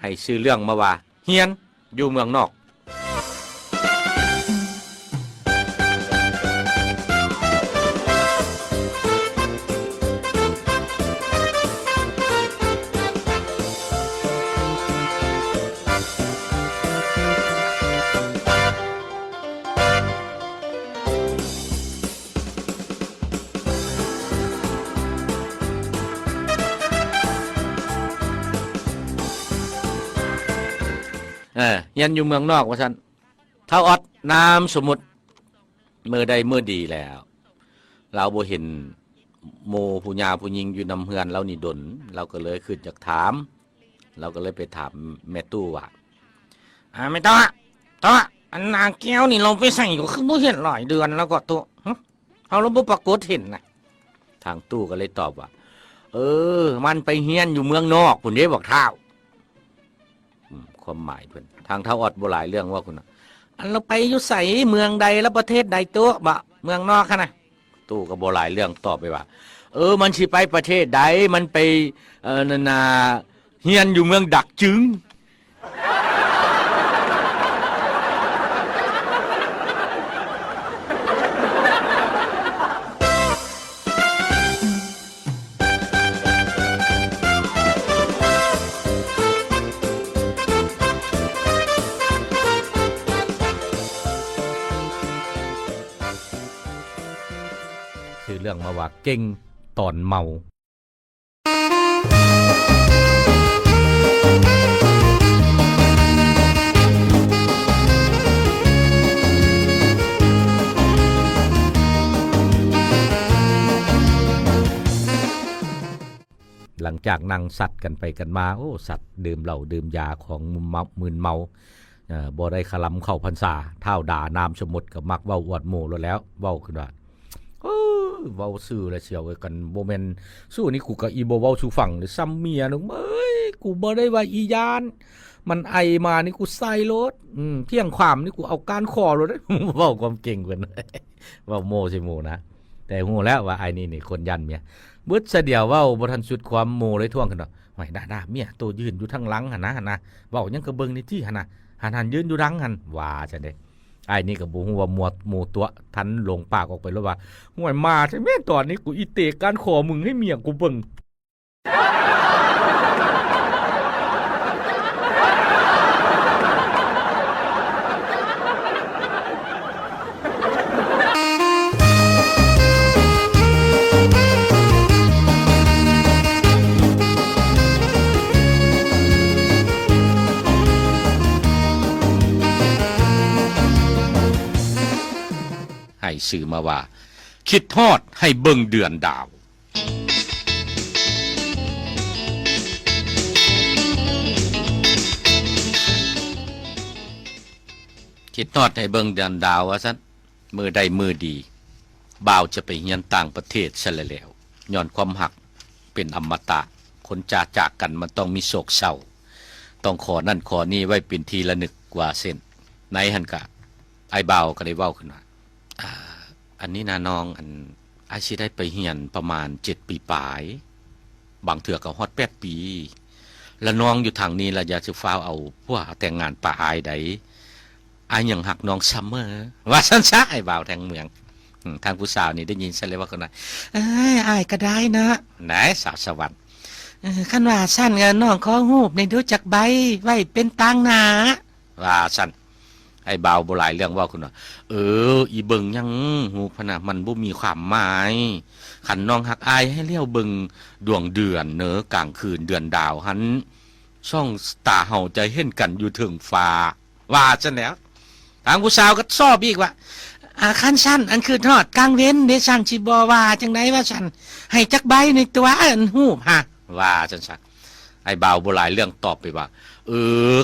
ให้ชื่อเรื่องมาว่าเฮียนอยู่เมืองนอกเฮียนอยู่เมืองนอกว่าซั่นเท่าออดนามสมมุติมื้อใดมื้อดีแล้วเราบ่เห็นโมผู้หญิงผู้หญิงอยู่นำเฮือนเรานี่ดนเราก็เลยขึ้นจากถามเราก็เลยไปถามแม่ตู้ว่าไม่ต้องอันนางแก้วนี่เราไปใส่ก็คือบ่เห็นหลายเดือนแล้วก็ตัวเอาเราบ่ปรากฏเห็นนะทางตู้ก็เลยตอบว่ามันไปเฮียนอยู่เมืองนอกพุ่นเด้บอกเฒ่าความหมายเพิ่นทางเฒ่าออดบ่หลายเรื่องว่าคุณอันเราไปอยู่ไสเมืองใดแล้วประเทศใดตัวบ่เมืองนอกคั่นน่ะตู้ก็บ่หลายเรื่องตอบไปว่ามันสิไปประเทศใดมันไปนั่นน่ะเฮียนอยู่เมืองดักจึงคือเรื่องมาว่าเก่งตอนเมาหลังจากนั่งสัตว์กันไปกันมาสัตว์ดื่มเหล้าดื่มยาของมึนเมาบ่ได้คลำเข้าพรรษาเท่าด่านามสมมุติกับมักเว้าอวดหมู่แล้วเว้าขึ้นว่าเว้าซื่อแล้วเสียวกันบ่แม่นสู้นี่กูก็อีบ่เว้าสู่ฟังหรือซ้ำเมียนึงกูบ่ได้ว่าอียานมันไอมานี่กูใส่รถเที่ยงความนี่กูเอาการคอรถเว้าความเก่งเพิ่นเว้าโมใส่หมู่นะแต่ฮู้แล้วว่าไอ้นี่คนยันเมียเบิดซะเดียวเว้าบ่ทันสุดความโมเลยท่วงขึ้นว่าห้วยด่าเมียโตยืนอยู่ทางหลังหั่นนะเว้าหยังก็เบิ่งนี่ที่หั่นน่ะหันยืนอยู่หลังหั่นว่าจังได๋ไอ้นี่ก็บ่ฮู้ว่าหมู่ตัวทันลงปากออกไปแล้วว่าห่วยมาใช่แม่ตอนนี้กูอีเตะการขอมึงให้เมียกูเบิ่งให้สื่อมาว่าคิดทอดให้เบิ่งเดือนดาวคิดทอดให้เบิ่งเดือนดาวว่าซั่นมือใดมือดีบ่าวจะไปเรียนต่างประเทศซะแล้วย้อนความหักเป็นอมตะคนจากกันมันต้องมีโศกเศร้าต้องขอนั่นขอนี่ไว้เป็นทีละนึกกว่าเส้นในหั่นกะไอ้บ่าวก็ได้เว้าขึ้นว่าอันนี้นะน้องอาชีได้ไปเรียนประมาณ7 ปีปลายบางเถื่อก็ฮอด8 ปีแล้วน้องอยู่ทางนี้ล่ะอย่าสิฟ้าวเอาพวกแต่งงานป่าอายใดอายยังหักน้องซัมเมอร์ว่าซั่นซะไอ้บ่าวแทงเมืองทางผู้สาวนี่ได้ยินซะเลยว่าคนนั้นอายก็ได้นะไหนสาวสวรรค์คันว่าซั่นน้องขอฮูบในดูจักใบไว้เป็นตังหน้าว่าซั่นไอ้บ่าวบ่หลายเรื่องว่าคุณว่าอีเบิ่งยังหูพะนะมันบ่มีความหมายคันน้องฮักอายให้เลี้ยวเบิ่งดวงเดือนเนอกลางคืนเดือนดาวหันช่องตาเฮาจะเห็นกันอยู่ถึงฟ้าว่าซั่นแล้วทางผู้สาวก็ชอบอีกว่าคันซั่นอันคือทอดกลางเว้นเด้ซั่นสิบ่ว่าจังได๋ว่าซั่นให้จักใบในตัวอันฮูบฮะว่าซั่นซะไอ้บ่าวบ่หลายเรื่องตอบไปว่า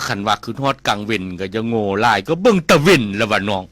คันว่าคือฮอดกลางเว้นก็จะโง่หลายก็เบิ่งตะเว้นแล้วว่าน้อง